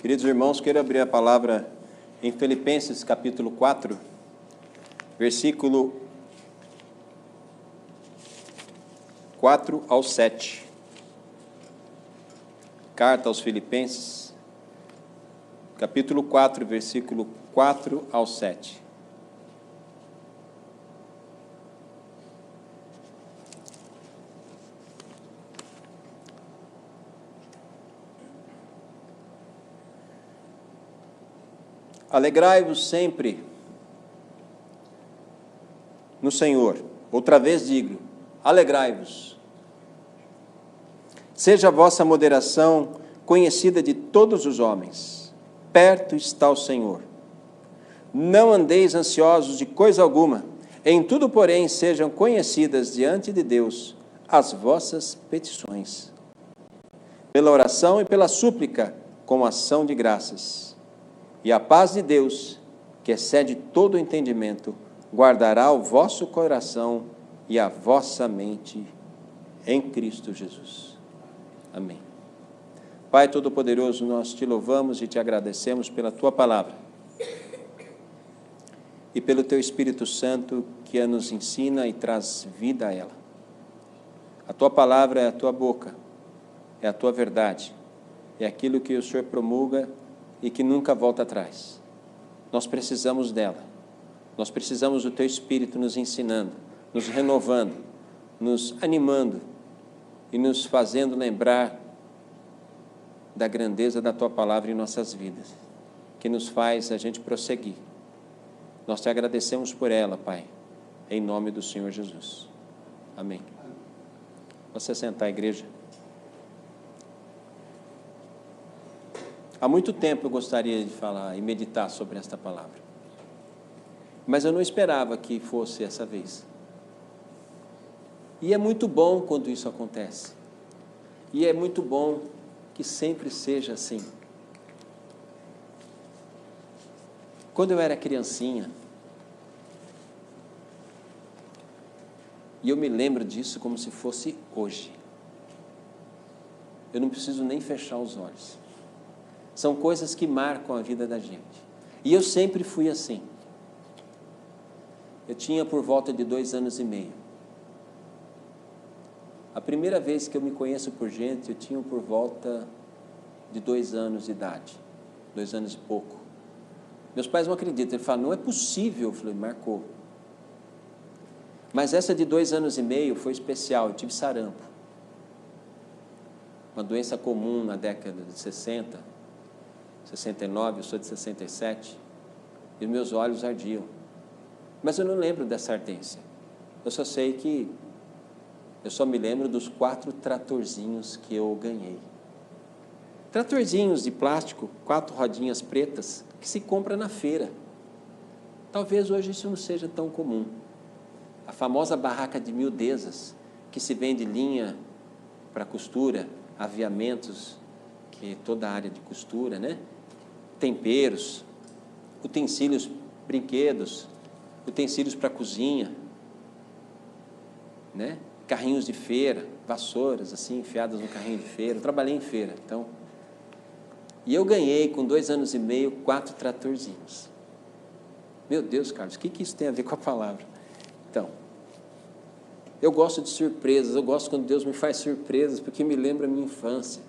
Queridos irmãos, quero abrir a palavra em Filipenses capítulo 4, versículo 4 ao 7. Carta aos Filipenses, capítulo 4, versículo 4 ao 7. Alegrai-vos sempre no Senhor. Outra vez digo, alegrai-vos. Seja a vossa moderação conhecida de todos os homens. Perto está o Senhor. Não andeis ansiosos de coisa alguma. Em tudo, porém, sejam conhecidas diante de Deus as vossas petições. Pela oração e pela súplica, com ação de graças. E a paz de Deus, que excede todo o entendimento, guardará o vosso coração e a vossa mente em Cristo Jesus. Amém. Pai Todo-Poderoso, nós te louvamos e te agradecemos pela tua palavra e pelo teu Espírito Santo que nos ensina e traz vida a ela. A tua palavra é a tua boca, é a tua verdade, é aquilo que o Senhor promulga e que nunca volta atrás. Nós precisamos dela. Nós precisamos do teu Espírito nos ensinando, nos renovando, nos animando e nos fazendo lembrar da grandeza da tua palavra em nossas vidas, que nos faz a gente prosseguir. Nós te agradecemos por ela, Pai, em nome do Senhor Jesus. Amém. Você sentar, igreja. Há muito tempo eu gostaria de falar e meditar sobre esta palavra, mas eu não esperava que fosse essa vez. E é muito bom quando isso acontece, e é muito bom que sempre seja assim. Quando eu era criancinha, e eu me lembro disso como se fosse hoje, eu não preciso nem fechar os olhos. São coisas que marcam a vida da gente. E eu sempre fui assim. Eu tinha por volta de 2 anos e meio. A primeira vez que eu me conheço por gente, eu tinha por volta de 2 anos de idade. 2 anos e pouco. Meus pais não acreditam. Eles falam, não é possível. Eu falei, marcou. Mas essa de 2 anos e meio foi especial. Eu tive sarampo. Uma doença comum na década de 60. 69, eu sou de 67, e meus olhos ardiam. Mas eu não lembro dessa ardência. Eu só sei que, eu só me lembro dos 4 tratorzinhos que eu ganhei. Tratorzinhos de plástico, 4 rodinhas pretas, que se compra na feira. Talvez hoje isso não seja tão comum. A famosa barraca de miudezas, que se vende linha para costura, aviamentos, que é toda a área de costura, né? Temperos, utensílios, brinquedos, utensílios para cozinha, né? Carrinhos de feira, vassouras assim, enfiadas no carrinho de feira. Eu trabalhei em feira, então. E eu ganhei, com 2 anos e meio, 4 tratorzinhos. Meu Deus, Carlos, o que isso tem a ver com a palavra? Então, eu gosto de surpresas, eu gosto quando Deus me faz surpresas, porque me lembra a minha infância.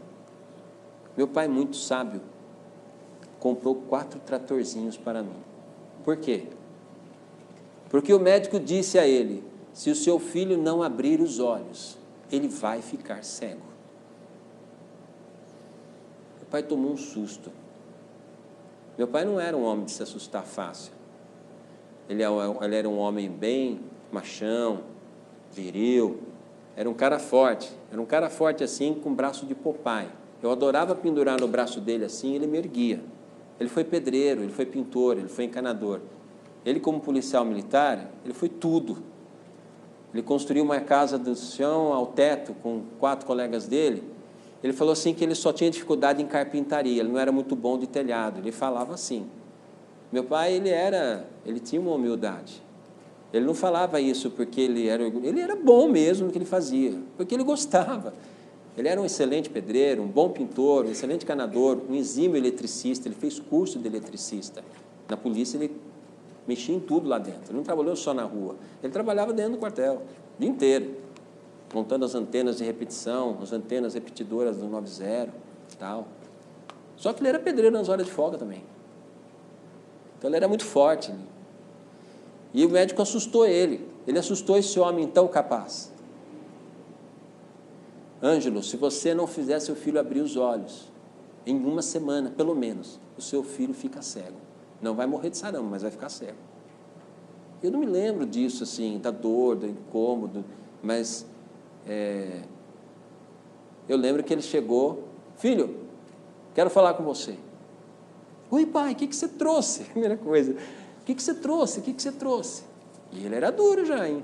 Meu pai, muito sábio, comprou 4 tratorzinhos para mim. Por quê? Porque o médico disse a ele, se o seu filho não abrir os olhos, ele vai ficar cego. Meu pai tomou um susto. Meu pai não era um homem de se assustar fácil. Ele era um homem bem machão, viril, era um cara forte assim, com braço de Popeye. Eu adorava pendurar no braço dele assim, ele me erguia. Ele foi pedreiro, ele foi pintor, ele foi encanador. Ele, como policial militar, ele foi tudo. Ele construiu uma casa do chão ao teto com 4 colegas dele. Ele falou assim que ele só tinha dificuldade em carpintaria, ele não era muito bom de telhado. Ele falava assim. Meu pai, ele tinha uma humildade. Ele não falava isso porque ele era bom mesmo no que ele fazia, porque ele gostava. Ele era um excelente pedreiro, um bom pintor, um excelente canador, um exímio eletricista. Ele fez curso de eletricista. Na polícia ele mexia em tudo lá dentro. Ele não trabalhou só na rua. Ele trabalhava dentro do quartel, o dia inteiro, montando as antenas de repetição, as antenas repetidoras do 90 e tal. Só que ele era pedreiro nas horas de folga também. Então ele era muito forte. E o médico assustou ele. Ele assustou esse homem tão capaz. Ângelo, se você não fizer seu filho abrir os olhos, em uma semana, pelo menos, o seu filho fica cego. Não vai morrer de sarampo, mas vai ficar cego. Eu não me lembro disso, assim, da dor, do incômodo, mas eu lembro que ele chegou, filho, quero falar com você. Oi, pai, o que você trouxe? Primeira coisa, o que você trouxe? O que você trouxe? E ele era duro já, hein?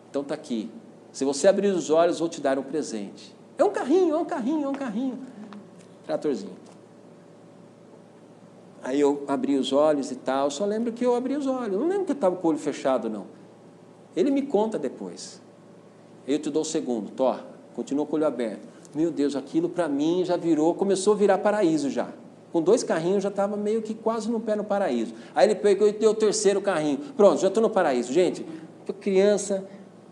Então está aqui. Se você abrir os olhos, vou te dar um presente. É um carrinho, é um carrinho, é um carrinho. Tratorzinho. Aí eu abri os olhos e tal, só lembro que eu abri os olhos. Eu não lembro que eu estava com o olho fechado, não. Ele me conta depois. Eu te dou o segundo, Tó, continua com o olho aberto. Meu Deus, aquilo para mim já virou, começou a virar paraíso já. Com 2 carrinhos já estava meio que quase no pé no paraíso. Aí ele pegou e deu o 3º carrinho. Pronto, já estou no paraíso. Gente, criança,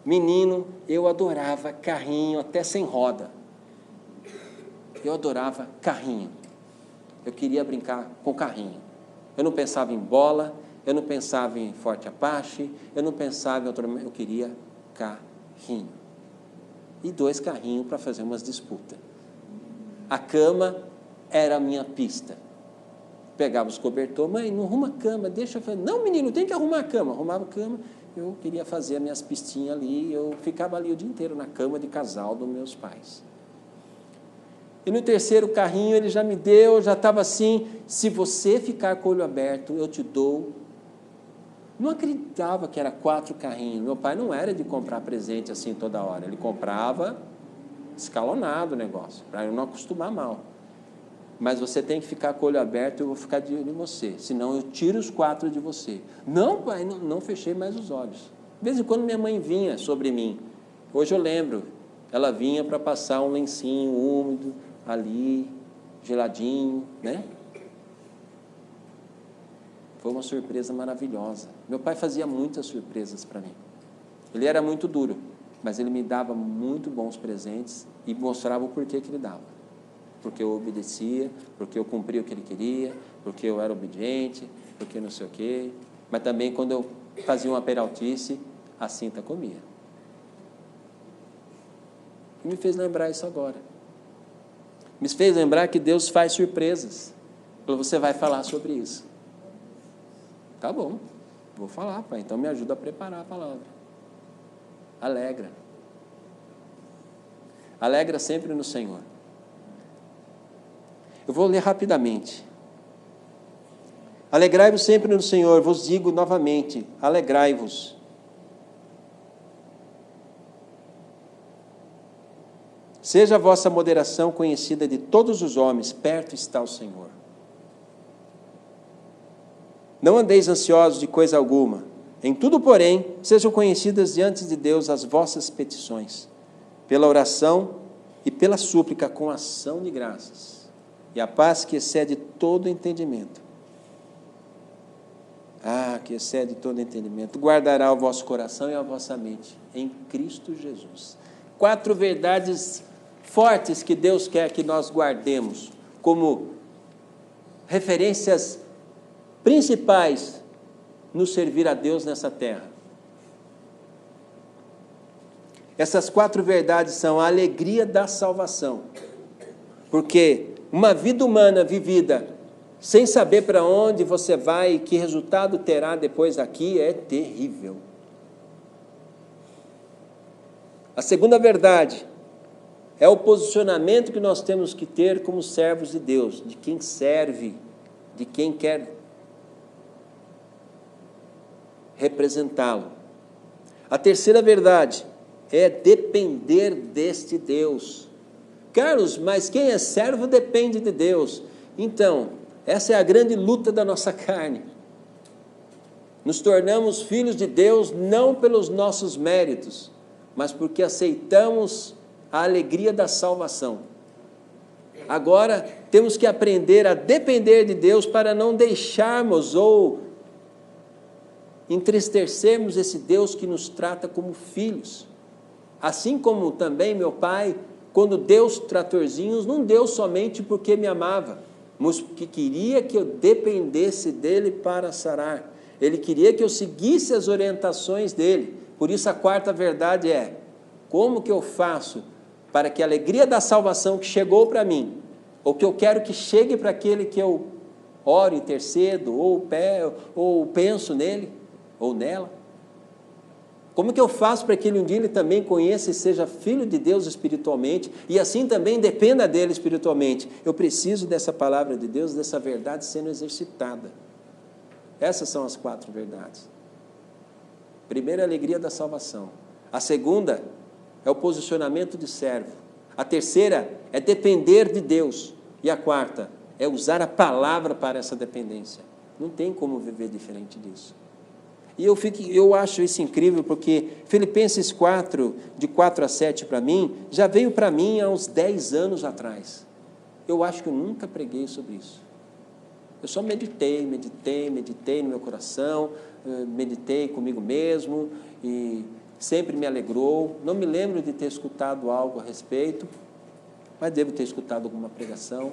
menino, eu adorava carrinho até sem roda. Eu adorava carrinho. Eu queria brincar com carrinho. Eu não pensava em bola, eu não pensava em Forte Apache, eu não pensava em outro... Eu queria carrinho. E 2 carrinhos para fazer umas disputas. A cama era a minha pista. Pegava os cobertores, mãe, não arruma a cama, deixa eu fazer. Não, menino, tem que arrumar a cama. Arrumava a cama, eu queria fazer as minhas pistinhas ali, eu ficava ali o dia inteiro na cama de casal dos meus pais. E no 3º carrinho ele já me deu, já estava assim, se você ficar com o olho aberto, eu te dou. Não acreditava que era 4 carrinhos. Meu pai não era de comprar presente assim toda hora, ele comprava escalonado o negócio, para eu não acostumar mal. Mas você tem que ficar com o olho aberto, eu vou ficar de olho em você, senão eu tiro os 4 de você. Não, pai, não fechei mais os olhos. De vez em quando minha mãe vinha sobre mim. Hoje eu lembro, ela vinha para passar um lencinho úmido ali, geladinho, né? Foi uma surpresa maravilhosa. Meu pai fazia muitas surpresas para mim. Ele era muito duro, mas ele me dava muito bons presentes e mostrava o porquê que ele dava. Porque eu obedecia, porque eu cumpria o que ele queria, porque eu era obediente, porque não sei o quê. Mas também quando eu fazia uma peraltice, a Cinta comia. E me fez lembrar isso agora. Me fez lembrar que Deus faz surpresas. Você vai falar sobre isso. Tá bom, vou falar, pai. Então me ajuda a preparar a palavra. Alegra. Alegra sempre no Senhor. Eu vou ler rapidamente. Alegrai-vos sempre no Senhor, vos digo novamente, alegrai-vos. Seja a vossa moderação conhecida de todos os homens, perto está o Senhor. Não andeis ansiosos de coisa alguma. Em tudo, porém, sejam conhecidas diante de Deus as vossas petições, pela oração e pela súplica com ação de graças. E a paz que excede todo entendimento. Que excede todo entendimento. Guardará o vosso coração e a vossa mente em Cristo Jesus. 4 verdades fortes que Deus quer que nós guardemos como referências principais no servir a Deus nessa terra. Essas 4 verdades são a alegria da salvação. Porque uma vida humana vivida sem saber para onde você vai e que resultado terá depois daqui é terrível. A segunda verdade é o posicionamento que nós temos que ter como servos de Deus, de quem serve, de quem quer representá-lo. A terceira verdade é depender deste Deus. Carlos, mas quem é servo depende de Deus. Então, essa é a grande luta da nossa carne. Nos tornamos filhos de Deus não pelos nossos méritos, mas porque aceitamos a alegria da salvação. Agora temos que aprender a depender de Deus para não deixarmos ou entristecermos esse Deus que nos trata como filhos. Assim como também meu pai, quando deu os tratorzinhos, não deu somente porque me amava, mas porque queria que eu dependesse dele para sarar. Ele queria que eu seguisse as orientações dele. Por isso a quarta verdade é: como que eu faço para que a alegria da salvação que chegou para mim, ou que eu quero que chegue para aquele que eu oro, intercedo, ou penso nele, ou nela, como que eu faço para que ele um dia ele também conheça e seja filho de Deus espiritualmente, e assim também dependa dele espiritualmente? Eu preciso dessa palavra de Deus, dessa verdade sendo exercitada. Essas são as 4 verdades. Primeira, a alegria da salvação. A segunda é o posicionamento de servo. A terceira é depender de Deus. E a quarta é usar a palavra para essa dependência. Não tem como viver diferente disso. E eu acho isso incrível, porque Filipenses 4, de 4 a 7 para mim, já veio para mim há uns 10 anos atrás. Eu acho que eu nunca preguei sobre isso. Eu só meditei no meu coração, meditei comigo mesmo, e sempre me alegrou. Não me lembro de ter escutado algo a respeito, mas devo ter escutado alguma pregação.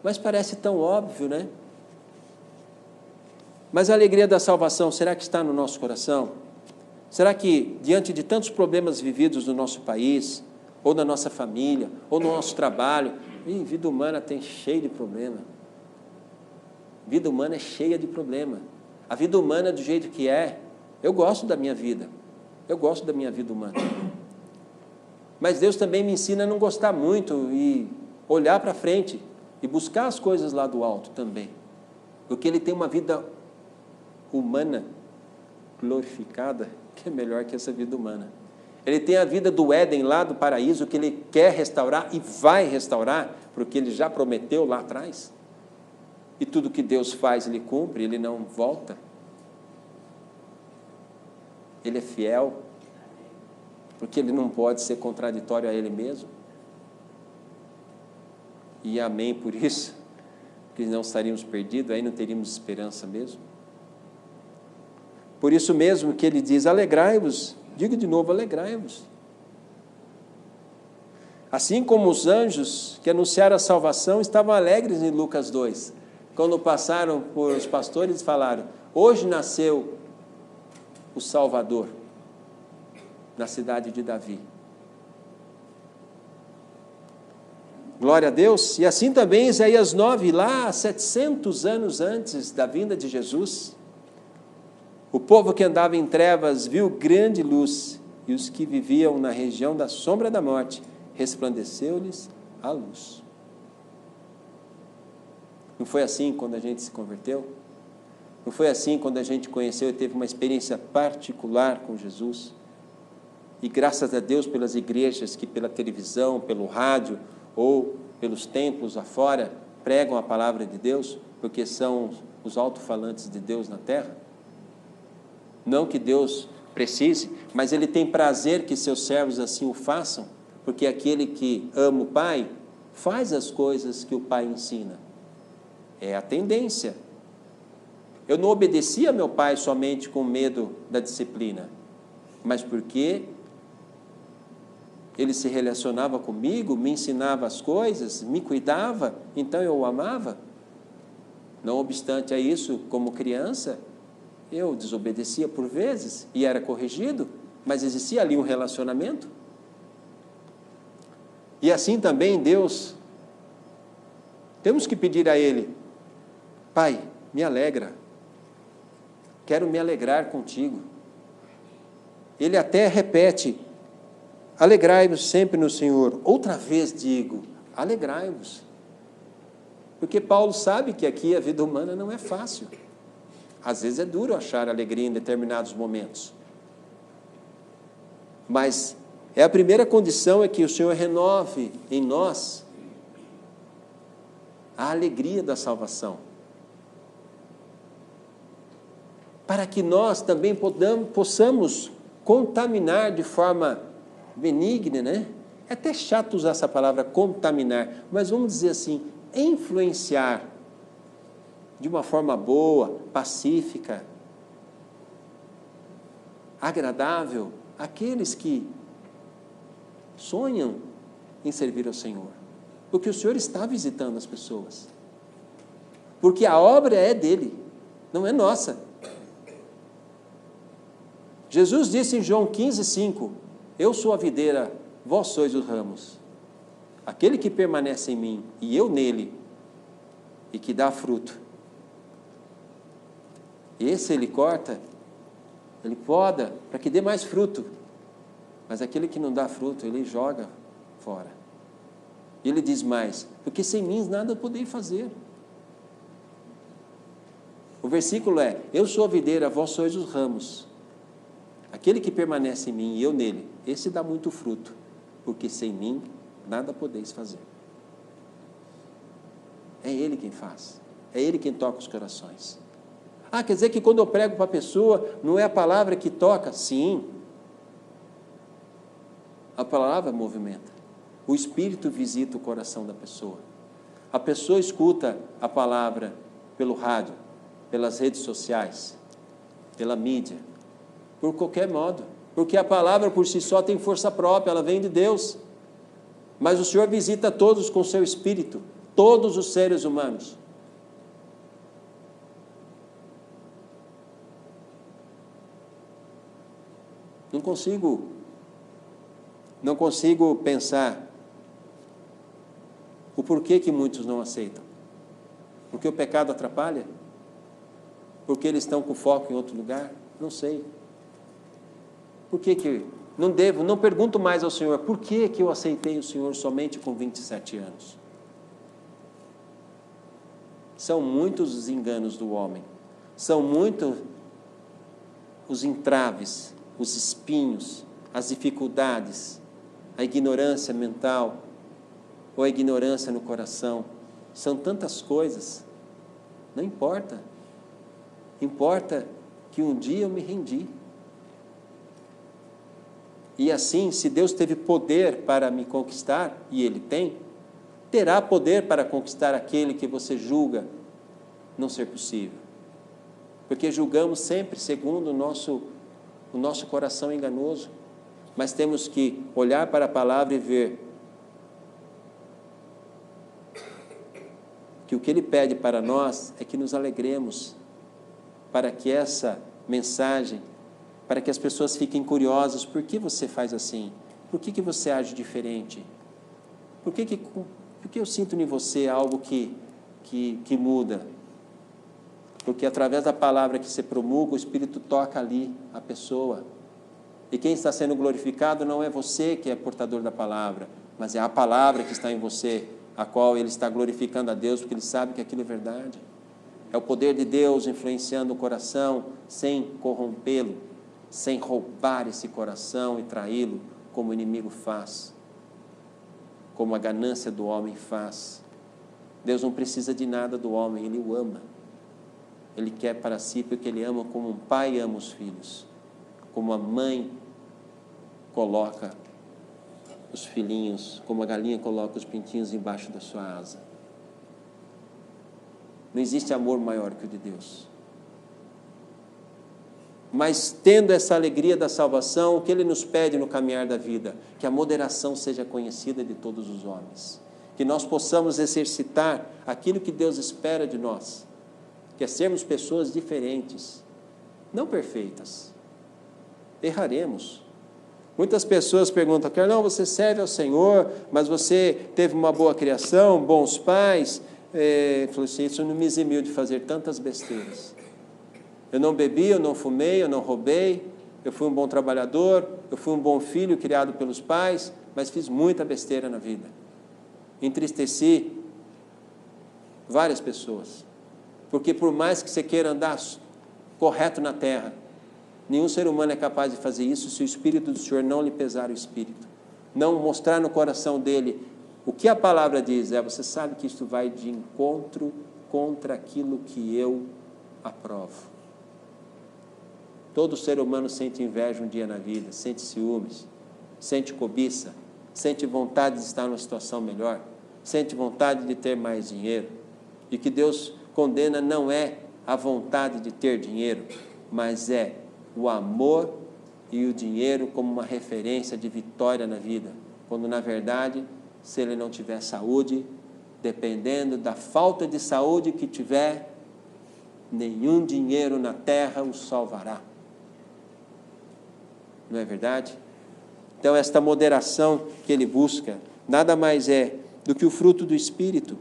Mas parece tão óbvio, né? Mas a alegria da salvação, será que está no nosso coração? Será que, diante de tantos problemas vividos no nosso país, ou na nossa família, ou no nosso trabalho, vida humana tem cheio de problema. Vida humana é cheia de problema. A vida humana do jeito que é, eu gosto da minha vida. Eu gosto da minha vida humana. Mas Deus também me ensina a não gostar muito e olhar para frente e buscar as coisas lá do alto também. Porque Ele tem uma vida humana glorificada, que é melhor que essa vida humana. Ele tem a vida do Éden lá do paraíso, que Ele quer restaurar e vai restaurar, porque Ele já prometeu lá atrás. E tudo que Deus faz, Ele cumpre, Ele não volta. Ele é fiel, porque Ele não pode ser contraditório a Ele mesmo. E amém por isso, porque não estaríamos perdidos, aí não teríamos esperança mesmo. Por isso mesmo que Ele diz: alegrai-vos. Digo de novo, alegrai-vos. Assim como os anjos que anunciaram a salvação estavam alegres em Lucas 2. Quando passaram por os pastores, falaram: hoje nasceu o Salvador na cidade de Davi. Glória a Deus. E assim também Isaías 9, lá 700 anos antes da vinda de Jesus, o povo que andava em trevas viu grande luz, e os que viviam na região da sombra da morte, resplandeceu-lhes a luz. Não foi assim quando a gente se converteu? Não foi assim quando a gente conheceu e teve uma experiência particular com Jesus? E graças a Deus pelas igrejas que pela televisão, pelo rádio ou pelos templos afora pregam a palavra de Deus, porque são os alto-falantes de Deus na terra? Não que Deus precise, mas Ele tem prazer que seus servos assim o façam, porque aquele que ama o Pai faz as coisas que o Pai ensina. É a tendência. Eu não obedecia a meu pai somente com medo da disciplina, mas porque ele se relacionava comigo, me ensinava as coisas, me cuidava, então eu o amava. Não obstante a isso, como criança, eu desobedecia por vezes e era corrigido, mas existia ali um relacionamento. E assim também Deus, temos que pedir a Ele: Pai, me alegra, quero me alegrar contigo. Ele até repete: alegrai-vos sempre no Senhor. Outra vez digo, alegrai-vos. Porque Paulo sabe que aqui a vida humana não é fácil. Às vezes é duro achar alegria em determinados momentos. Mas a primeira condição é que o Senhor renove em nós a alegria da salvação. Para que nós também possamos contaminar de forma benigna, né? É até chato usar essa palavra contaminar, mas vamos dizer assim, influenciar de uma forma boa, pacífica, agradável, aqueles que sonham em servir ao Senhor. Porque o Senhor está visitando as pessoas. Porque a obra é dele, não é nossa. Jesus disse em João 15:5, eu sou a videira, vós sois os ramos. Aquele que permanece em mim e eu nele, e que dá fruto, esse ele corta, ele poda, para que dê mais fruto. Mas aquele que não dá fruto, ele joga fora. E ele diz mais, porque sem mim nada podeis fazer. O versículo é, eu sou a videira, vós sois os ramos. Aquele que permanece em mim e eu nele, esse dá muito fruto, porque sem mim nada podeis fazer. É Ele quem faz, é Ele quem toca os corações. Ah, quer dizer que quando eu prego para a pessoa, não é a palavra que toca? Sim. A palavra movimenta. O Espírito visita o coração da pessoa. A pessoa escuta a palavra pelo rádio, pelas redes sociais, pela mídia, por qualquer modo. Porque a palavra por si só tem força própria, ela vem de Deus. Mas o Senhor visita todos com seu Espírito, todos os seres humanos. Não consigo pensar o porquê que muitos não aceitam. Porque o pecado atrapalha? Porque eles estão com foco em outro lugar? Não sei. Por que não pergunto mais ao Senhor, por que eu aceitei o Senhor somente com 27 anos? São muitos os enganos do homem, são muitos os entraves, os espinhos, as dificuldades, a ignorância mental, ou a ignorância no coração, são tantas coisas, não importa, importa que um dia eu me rendi, e assim, se Deus teve poder para me conquistar, e Ele tem, terá poder para conquistar aquele que você julga não ser possível, porque julgamos sempre segundo o nosso coração enganoso, mas temos que olhar para a palavra e ver que o que Ele pede para nós é que nos alegremos, para que essa mensagem, para que as pessoas fiquem curiosas, por que você faz assim? Por que você age diferente? Por que eu sinto em você algo que muda? Porque através da palavra que você promulga, o Espírito toca ali a pessoa. E quem está sendo glorificado não é você que é portador da palavra, mas é a palavra que está em você, a qual ele está glorificando a Deus, porque ele sabe que aquilo é verdade. É o poder de Deus influenciando o coração, sem corrompê-lo, sem roubar esse coração e traí-lo, como o inimigo faz, como a ganância do homem faz. Deus não precisa de nada do homem, Ele o ama. Ele quer para si, porque Ele ama como um pai ama os filhos, como a mãe coloca os filhinhos, como a galinha coloca os pintinhos embaixo da sua asa. Não existe amor maior que o de Deus. Mas tendo essa alegria da salvação, o que Ele nos pede no caminhar da vida? Que a moderação seja conhecida de todos os homens. Que nós possamos exercitar aquilo que Deus espera de nós, que é sermos pessoas diferentes, não perfeitas. Erraremos. Muitas pessoas perguntam, Carlão, você serve ao Senhor, mas você teve uma boa criação, bons pais. Falou assim, isso não me eximiu de fazer tantas besteiras. Eu não bebi, eu não fumei, eu não roubei, eu fui um bom trabalhador, eu fui um bom filho criado pelos pais, mas fiz muita besteira na vida. Entristeci várias pessoas, porque por mais que você queira andar correto na terra, nenhum ser humano é capaz de fazer isso se o Espírito do Senhor não lhe pesar o Espírito, não mostrar no coração dele o que a palavra diz. Você sabe que isto vai de encontro contra aquilo que eu aprovo. Todo ser humano sente inveja um dia na vida, sente ciúmes, sente cobiça, sente vontade de estar numa situação melhor, sente vontade de ter mais dinheiro. E que Deus condena não é a vontade de ter dinheiro, mas é o amor e o dinheiro como uma referência de vitória na vida, quando na verdade, se ele não tiver saúde, dependendo da falta de saúde que tiver, nenhum dinheiro na terra o salvará. Não é verdade? Então esta moderação que ele busca, nada mais é do que o fruto do Espírito,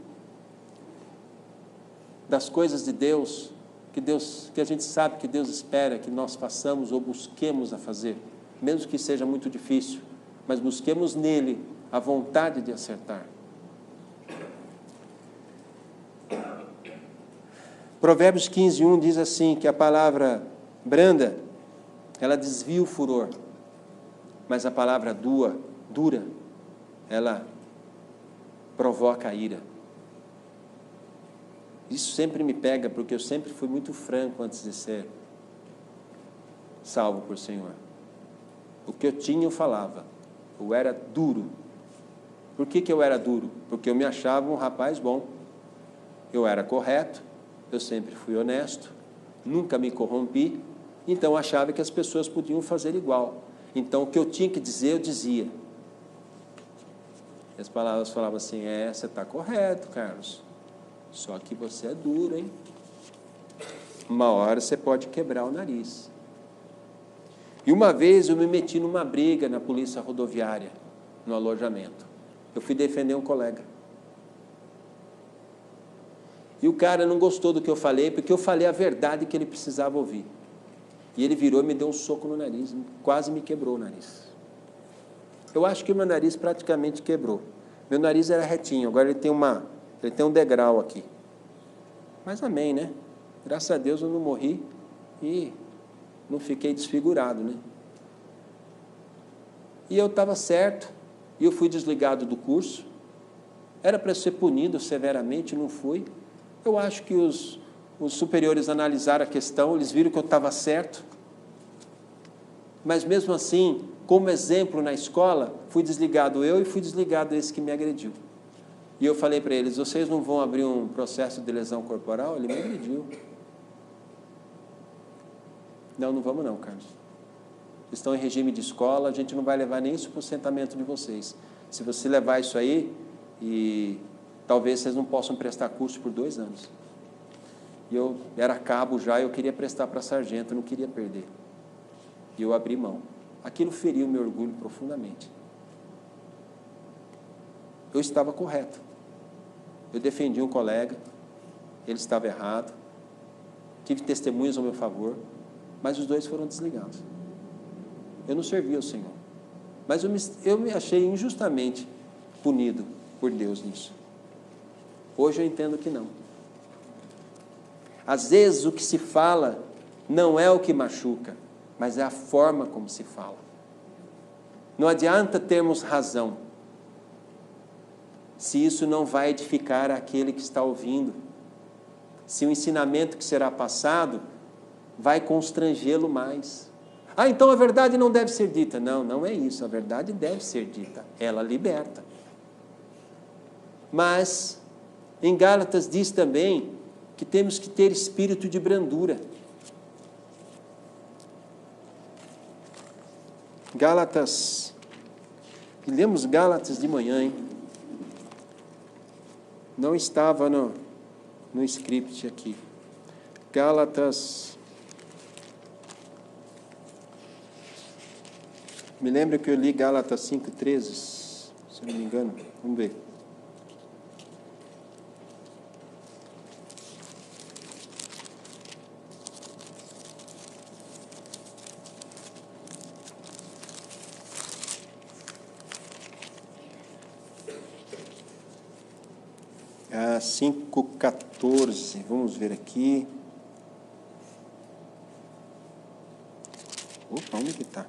das coisas de Deus, que a gente sabe que Deus espera que nós façamos ou busquemos a fazer, mesmo que seja muito difícil, mas busquemos nele a vontade de acertar. Provérbios 15:1 diz assim, que a palavra branda, ela desvia o furor, mas a palavra dura, ela provoca a ira. Isso sempre me pega, porque eu sempre fui muito franco antes de ser salvo por Senhor. O que eu tinha eu falava, eu era duro. Por que eu era duro? Porque eu me achava um rapaz bom, eu era correto, eu sempre fui honesto, nunca me corrompi, então achava que as pessoas podiam fazer igual. Então o que eu tinha que dizer, eu dizia. As palavras falavam assim, você está correto, Carlos, só que você é duro, hein? Uma hora você pode quebrar o nariz. E uma vez eu me meti numa briga na polícia rodoviária, no alojamento. Eu fui defender um colega. E o cara não gostou do que eu falei, porque eu falei a verdade que ele precisava ouvir. E ele virou e me deu um soco no nariz, quase me quebrou o nariz. Eu acho que o meu nariz praticamente quebrou. Meu nariz era retinho, agora ele tem um degrau aqui. Mas amém, né? Graças a Deus eu não morri e não fiquei desfigurado, né? E eu estava certo, e eu fui desligado do curso. Era para ser punido severamente, não fui. Eu acho que os superiores analisaram a questão, eles viram que eu estava certo. Mas mesmo assim, como exemplo na escola, fui desligado eu e fui desligado esse que me agrediu. E eu falei para eles, vocês não vão abrir um processo de lesão corporal? Ele me agrediu. Não vamos não, Carlos. Estão em regime de escola, a gente não vai levar nem isso para o assentamento de vocês. Se você levar isso aí, e talvez vocês não possam prestar curso por 2 anos. E eu era cabo já, eu queria prestar para sargento, eu não queria perder. E eu abri mão. Aquilo feriu meu orgulho profundamente. Eu estava correto. Eu defendi um colega, ele estava errado, tive testemunhas ao meu favor, mas os 2 foram desligados. Eu não servi ao Senhor, mas eu me achei injustamente punido por Deus nisso. Hoje eu entendo que não. Às vezes o que se fala não é o que machuca, mas é a forma como se fala. Não adianta termos razão, se isso não vai edificar aquele que está ouvindo, se o ensinamento que será passado vai constrangê-lo mais. Então a verdade não deve ser dita. Não, não é isso, a verdade deve ser dita, ela liberta. Mas em Gálatas diz também que temos que ter espírito de brandura. Gálatas, lemos Gálatas de manhã, hein? Não estava no script aqui. Gálatas, me lembro que eu li Gálatas 5:13, se não me engano, vamos ver. Ah, 5:14, vamos ver aqui. Opa, onde que está?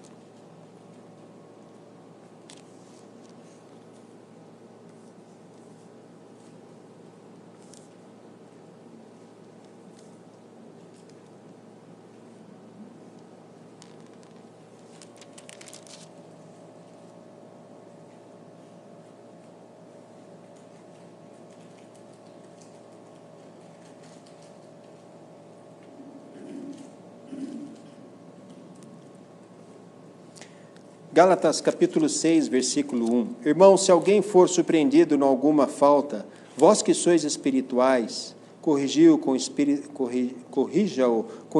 Gálatas capítulo 6, versículo 1. Irmão, se alguém for surpreendido em alguma falta, vós que sois espirituais, corrija-o com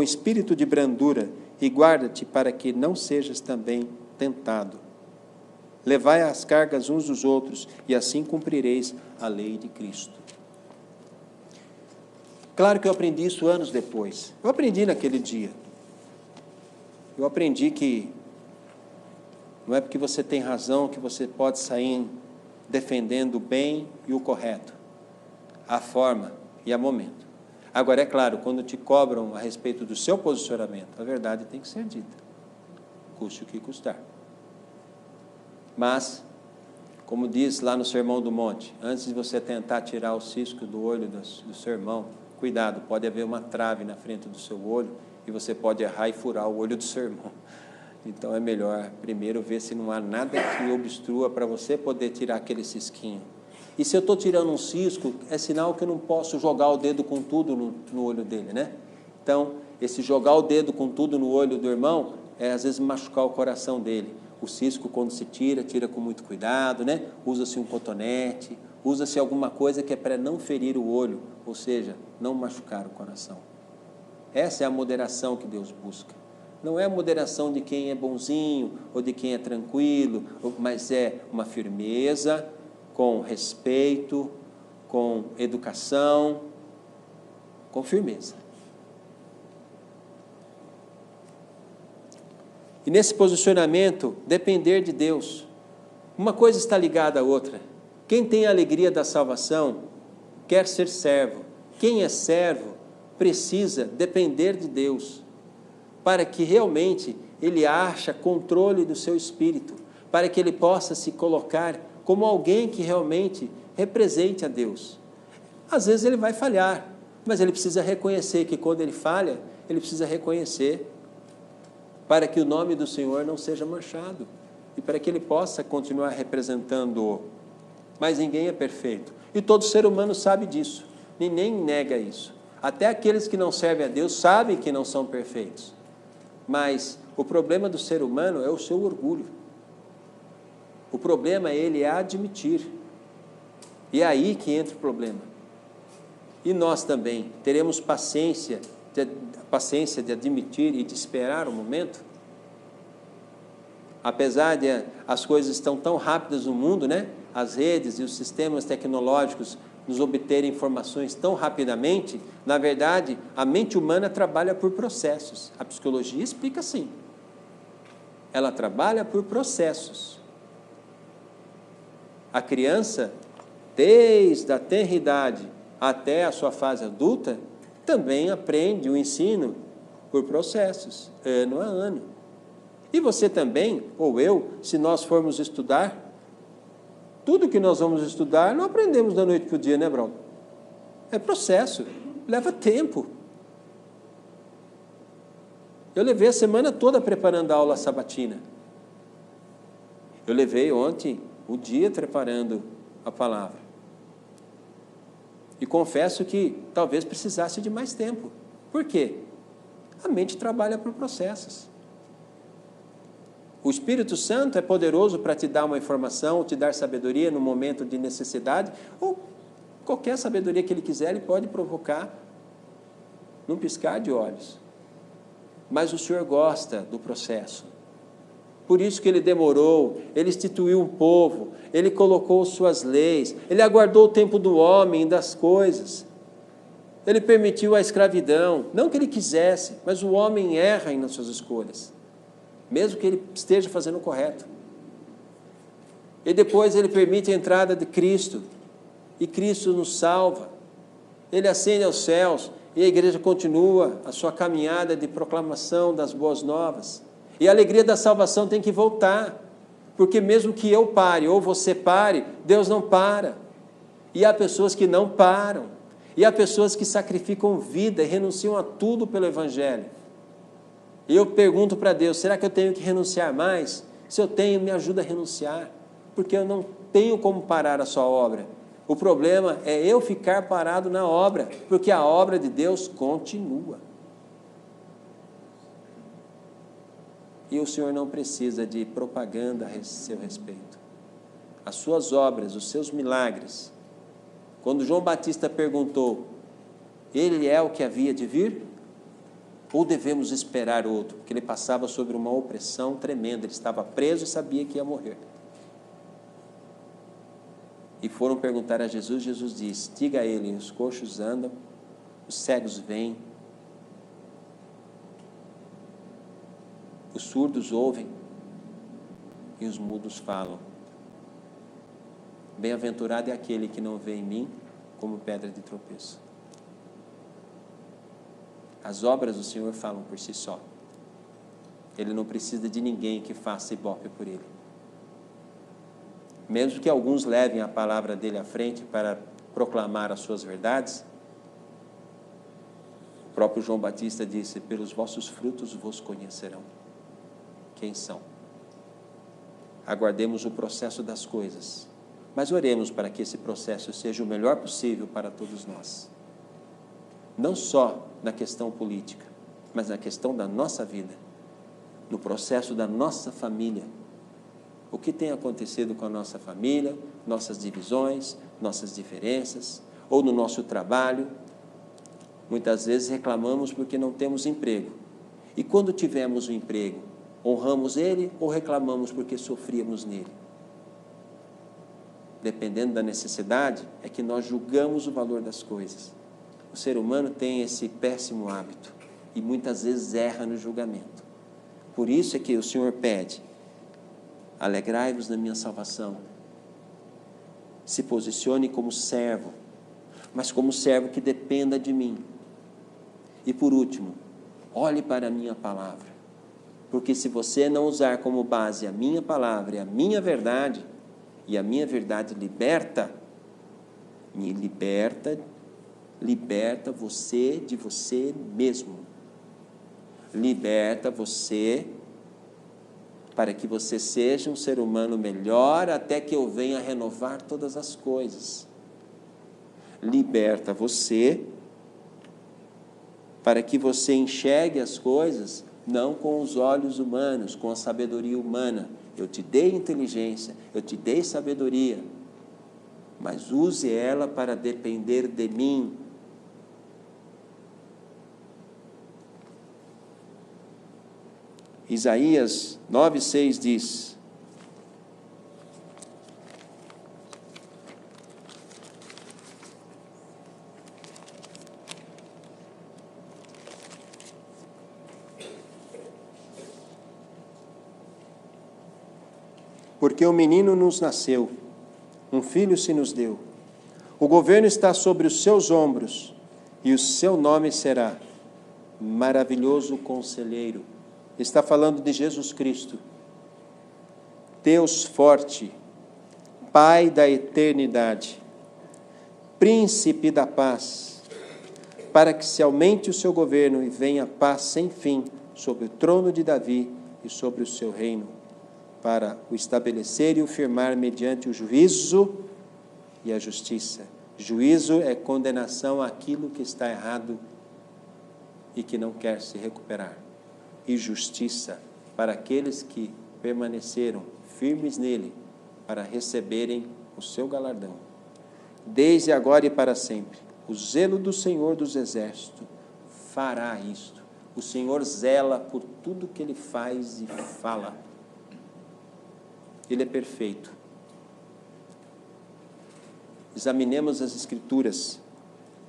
espírito de brandura e guarda-te para que não sejas também tentado. Levai as cargas uns dos outros e assim cumprireis a lei de Cristo. Claro que eu aprendi isso anos depois. Eu aprendi naquele dia. Eu aprendi que não é porque você tem razão que você pode sair defendendo o bem e o correto, a forma e a momento. Agora, é claro, quando te cobram a respeito do seu posicionamento, a verdade tem que ser dita, custe o que custar. Mas, como diz lá no Sermão do Monte, antes de você tentar tirar o cisco do olho do seu irmão, cuidado, pode haver uma trave na frente do seu olho e você pode errar e furar o olho do seu irmão. Então é melhor primeiro ver se não há nada que obstrua para você poder tirar aquele cisquinho. E se eu estou tirando um cisco, é sinal que eu não posso jogar o dedo com tudo no olho dele, né? Então, esse jogar o dedo com tudo no olho do irmão é às vezes machucar o coração dele. O cisco, quando se tira, tira com muito cuidado, né? Usa-se um cotonete, usa-se alguma coisa que é para não ferir o olho, ou seja, não machucar o coração. Essa é a moderação que Deus busca. Não é a moderação de quem é bonzinho ou de quem é tranquilo, mas é uma firmeza, com respeito, com educação, com firmeza. E nesse posicionamento, depender de Deus. Uma coisa está ligada à outra. Quem tem a alegria da salvação quer ser servo. Quem é servo precisa depender de Deus, para que realmente ele ache controle do seu espírito, para que ele possa se colocar como alguém que realmente represente a Deus. Às vezes ele vai falhar, mas ele precisa reconhecer que quando ele falha, ele precisa reconhecer para que o nome do Senhor não seja manchado e para que ele possa continuar representando-o. Mas ninguém é perfeito e todo ser humano sabe disso, ninguém nega isso. Até aqueles que não servem a Deus sabem que não são perfeitos. Mas o problema do ser humano é o seu orgulho. O problema é ele admitir. E é aí que entra o problema. E nós também teremos paciência de admitir e de esperar o momento? Apesar de as coisas estão tão rápidas no mundo, né? As redes e os sistemas tecnológicos nos obterem informações tão rapidamente, na verdade, a mente humana trabalha por processos. A psicologia explica assim. Ela trabalha por processos. A criança, desde a tenra idade até a sua fase adulta, também aprende o ensino por processos, ano a ano. E você também, ou eu, se nós formos estudar, tudo que nós vamos estudar, não aprendemos da noite para o dia, né, Bruno? É processo, leva tempo. Eu levei a semana toda preparando a aula sabatina. Eu levei ontem o dia preparando a palavra. E confesso que talvez precisasse de mais tempo. Por quê? A mente trabalha por processos. O Espírito Santo é poderoso para te dar uma informação, ou te dar sabedoria no momento de necessidade, ou qualquer sabedoria que Ele quiser, Ele pode provocar num piscar de olhos. Mas o Senhor gosta do processo. Por isso que Ele demorou, Ele instituiu um povo, Ele colocou suas leis, Ele aguardou o tempo do homem e das coisas. Ele permitiu a escravidão, não que Ele quisesse, mas o homem erra nas suas escolhas, mesmo que ele esteja fazendo o correto. E depois Ele permite a entrada de Cristo, e Cristo nos salva. Ele ascende aos céus, e a igreja continua a sua caminhada de proclamação das boas novas. E a alegria da salvação tem que voltar, porque mesmo que eu pare, ou você pare, Deus não para. E há pessoas que não param, e há pessoas que sacrificam vida e renunciam a tudo pelo Evangelho. E eu pergunto para Deus, será que eu tenho que renunciar mais? Se eu tenho, me ajuda a renunciar, porque eu não tenho como parar a sua obra. O problema é eu ficar parado na obra, porque a obra de Deus continua. E o Senhor não precisa de propaganda a seu respeito. As suas obras, os seus milagres. Quando João Batista perguntou, ele é o que havia de vir? Ou devemos esperar outro? Porque ele passava sobre uma opressão tremenda, ele estava preso e sabia que ia morrer. E foram perguntar a Jesus, Jesus disse, diga a ele, os coxos andam, os cegos vêm, os surdos ouvem e os mudos falam. Bem-aventurado é aquele que não vê em mim como pedra de tropeço. As obras do Senhor falam por si só. Ele não precisa de ninguém que faça ibope por ele. Mesmo que alguns levem a palavra dele à frente para proclamar as suas verdades, o próprio João Batista disse, pelos vossos frutos vos conhecerão. Quem são? Aguardemos o processo das coisas, mas oremos para que esse processo seja o melhor possível para todos nós. Não só na questão política, mas na questão da nossa vida, no processo da nossa família. O que tem acontecido com a nossa família, nossas divisões, nossas diferenças, ou no nosso trabalho. Muitas vezes reclamamos porque não temos emprego. E quando tivemos o emprego, honramos ele ou reclamamos porque sofríamos nele? Dependendo da necessidade, é que nós julgamos o valor das coisas. O ser humano tem esse péssimo hábito e muitas vezes erra no julgamento. Por isso é que o Senhor pede, alegrai-vos na minha salvação. Se posicione como servo, mas como servo que dependa de mim. E por último, olhe para a minha palavra. Porque se você não usar como base a minha palavra e a minha verdade liberta você de você mesmo. Liberta você para que você seja um ser humano melhor até que eu venha renovar todas as coisas. Liberta você para que você enxergue as coisas não com os olhos humanos, com a sabedoria humana. Eu te dei inteligência, eu te dei sabedoria, mas use ela para depender de mim. Isaías 9:6 diz, porque o menino nos nasceu, um filho se nos deu, o governo está sobre os seus ombros, e o seu nome será Maravilhoso Conselheiro. Está falando de Jesus Cristo, Deus forte, Pai da eternidade, Príncipe da paz, para que se aumente o seu governo e venha paz sem fim sobre o trono de Davi e sobre o seu reino, para o estabelecer e o firmar mediante o juízo e a justiça. Juízo é condenação àquilo que está errado e que não quer se recuperar. E justiça para aqueles que permaneceram firmes nele, para receberem o seu galardão. Desde agora e para sempre, o zelo do Senhor dos Exércitos fará isto. O Senhor zela por tudo que ele faz e fala. Ele é perfeito. Examinemos as Escrituras,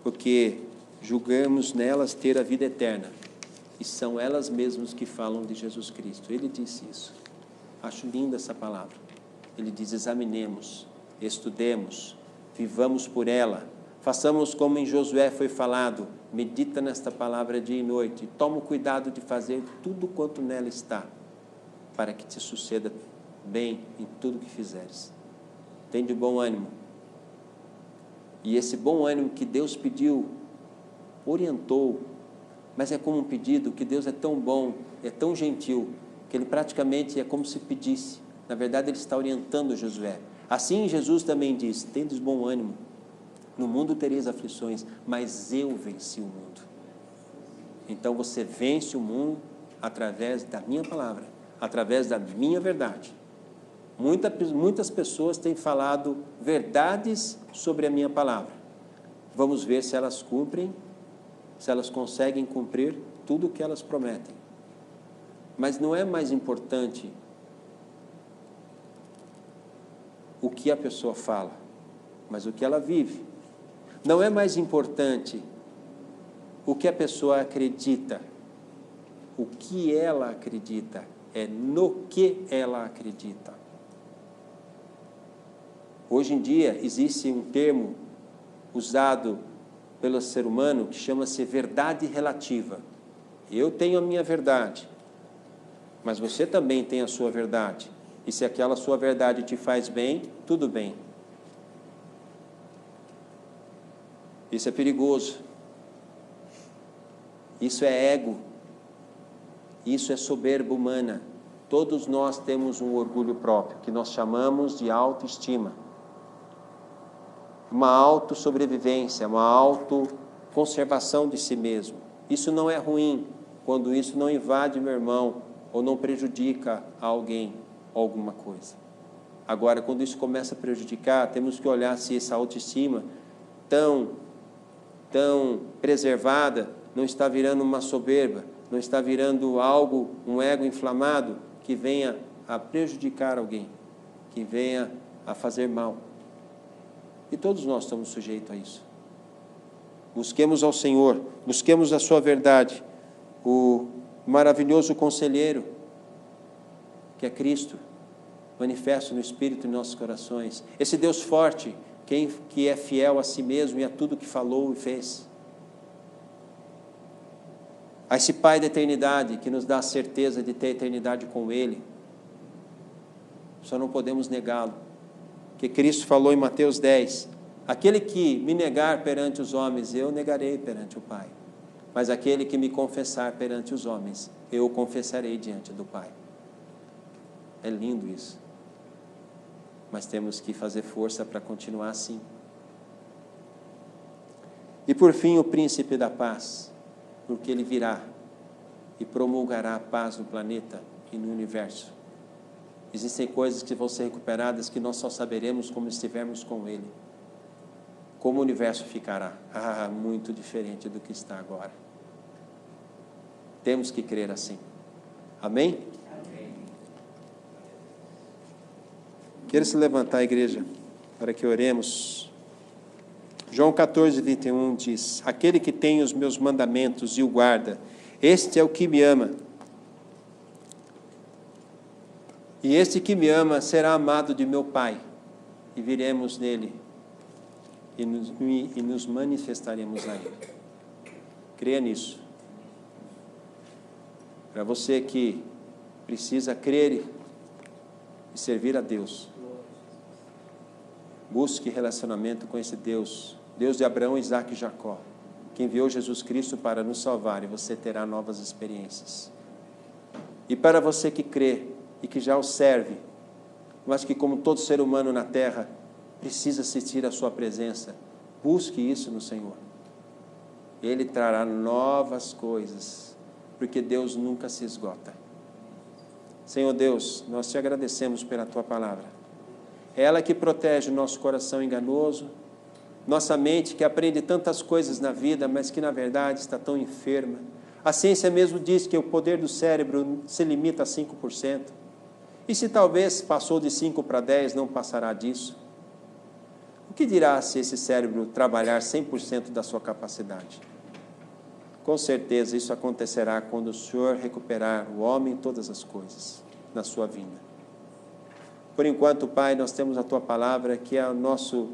porque julgamos nelas ter a vida eterna. E são elas mesmas que falam de Jesus Cristo. Ele disse isso. Acho linda essa palavra. Ele diz, examinemos, estudemos, vivamos por ela. Façamos como em Josué foi falado, medita nesta palavra dia e noite. E toma o cuidado de fazer tudo quanto nela está, para que te suceda bem em tudo que fizeres. Tem de bom ânimo. E esse bom ânimo que Deus pediu, orientou, mas é como um pedido que Deus é tão bom, é tão gentil, que ele praticamente é como se pedisse. Na verdade, ele está orientando Josué. Assim, Jesus também diz, tendes bom ânimo, no mundo tereis aflições, mas eu venci o mundo. Então, você vence o mundo através da minha palavra, através da minha verdade. Muitas pessoas têm falado verdades sobre a minha palavra. Vamos ver se elas cumprem, se elas conseguem cumprir tudo o que elas prometem. Mas não é mais importante o que a pessoa fala, mas o que ela vive. Não é mais importante o que a pessoa acredita. O que ela acredita é no que ela acredita. Hoje em dia existe um termo usado pelo ser humano que chama-se verdade relativa. Eu tenho a minha verdade, mas você também tem a sua verdade. E se aquela sua verdade te faz bem, tudo bem. Isso é perigoso. Isso é ego. Isso é soberba humana. Todos nós temos um orgulho próprio, que nós chamamos de autoestima. Uma autossobrevivência, uma autoconservação de si mesmo. Isso não é ruim, quando isso não invade meu irmão, ou não prejudica alguém, ou alguma coisa. Agora, quando isso começa a prejudicar, temos que olhar se essa autoestima tão preservada não está virando uma soberba, não está virando algo, um ego inflamado, que venha a prejudicar alguém, que venha a fazer mal. E todos nós estamos sujeitos a isso. Busquemos ao Senhor, busquemos a sua verdade, o maravilhoso conselheiro, que é Cristo, manifesto no Espírito em nossos corações. Esse Deus forte, que é fiel a si mesmo e a tudo que falou e fez. A esse Pai da eternidade, que nos dá a certeza de ter a eternidade com Ele. Só não podemos negá-lo. Que Cristo falou em Mateus 10, aquele que me negar perante os homens, eu negarei perante o Pai. Mas aquele que me confessar perante os homens, eu o confessarei diante do Pai. É lindo isso. Mas temos que fazer força para continuar assim. E por fim, o príncipe da paz, porque ele virá e promulgará a paz no planeta e no universo. Existem coisas que vão ser recuperadas que nós só saberemos como estivermos com Ele. Como o universo ficará? Muito diferente do que está agora. Temos que crer assim. Amém? Amém. Queira se levantar, igreja, para que oremos. João 14, 21 diz: aquele que tem os meus mandamentos e o guarda, este é o que me ama. E este que me ama será amado de meu Pai, e viremos nele, e nos manifestaremos a Ele. Creia nisso. Para você que precisa crer e servir a Deus, busque relacionamento com esse Deus, Deus de Abraão, Isaque e Jacó, que enviou Jesus Cristo para nos salvar, e você terá novas experiências. E para você que crê, e que já o serve, mas que, como todo ser humano na terra, precisa sentir a sua presença, busque isso no Senhor. Ele trará novas coisas, porque Deus nunca se esgota. Senhor Deus, nós te agradecemos pela tua palavra. É ela que protege o nosso coração enganoso, nossa mente que aprende tantas coisas na vida, mas que na verdade está tão enferma. A ciência mesmo diz que o poder do cérebro se limita a 5%. E se talvez passou de 5 para 10, não passará disso? O que dirá se esse cérebro trabalhar 100% da sua capacidade? Com certeza isso acontecerá quando o Senhor recuperar o homem e todas as coisas na sua vinda. Por enquanto, Pai, nós temos a Tua palavra, que é a nossa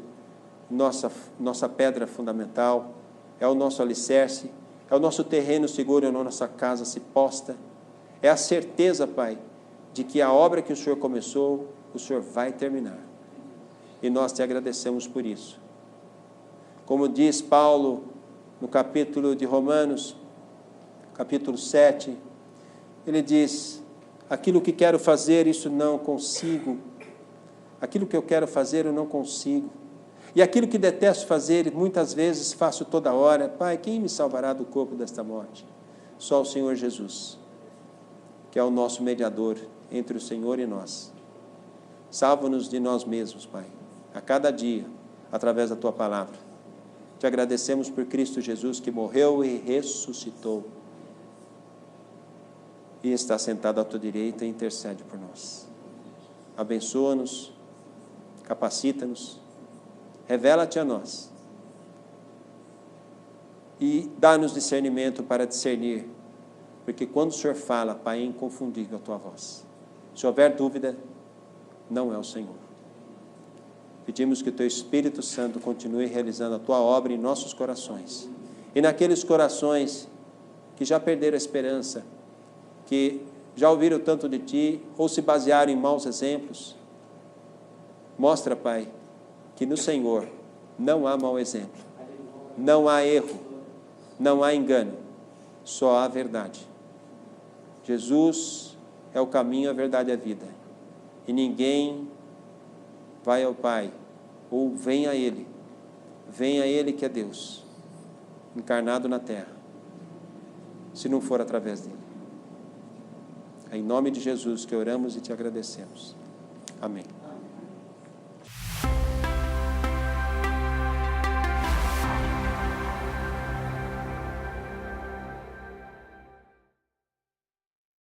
pedra fundamental, é o nosso alicerce, é o nosso terreno seguro, é a nossa casa se posta. É a certeza, Pai, de que a obra que o Senhor começou, o Senhor vai terminar. E nós te agradecemos por isso. Como diz Paulo no capítulo de Romanos, capítulo 7, ele diz: aquilo que quero fazer, isso não consigo. Aquilo que eu quero fazer, eu não consigo. E aquilo que detesto fazer, muitas vezes faço toda hora. Pai, quem me salvará do corpo desta morte? Só o Senhor Jesus. que é o nosso mediador entre o Senhor e nós. Salva-nos de nós mesmos, Pai, a cada dia, através da Tua palavra. Te agradecemos por Cristo Jesus, que morreu e ressuscitou, e está sentado à Tua direita e intercede por nós. Abençoa-nos, capacita-nos, revela-te a nós, e dá-nos discernimento para discernir, porque quando o Senhor fala, Pai, é inconfundível a Tua voz. Se houver dúvida, não é o Senhor. Pedimos que o Teu Espírito Santo continue realizando a Tua obra em nossos corações, e naqueles corações que já perderam a esperança, que já ouviram tanto de Ti, ou se basearam em maus exemplos. Mostra, Pai, que no Senhor não há mau exemplo, não há erro, não há engano, só há verdade. Jesus é o caminho, a verdade e a vida, e ninguém vai ao Pai, ou vem a Ele que é Deus, encarnado na terra, se não for através dEle. É em nome de Jesus que oramos e te agradecemos. Amém.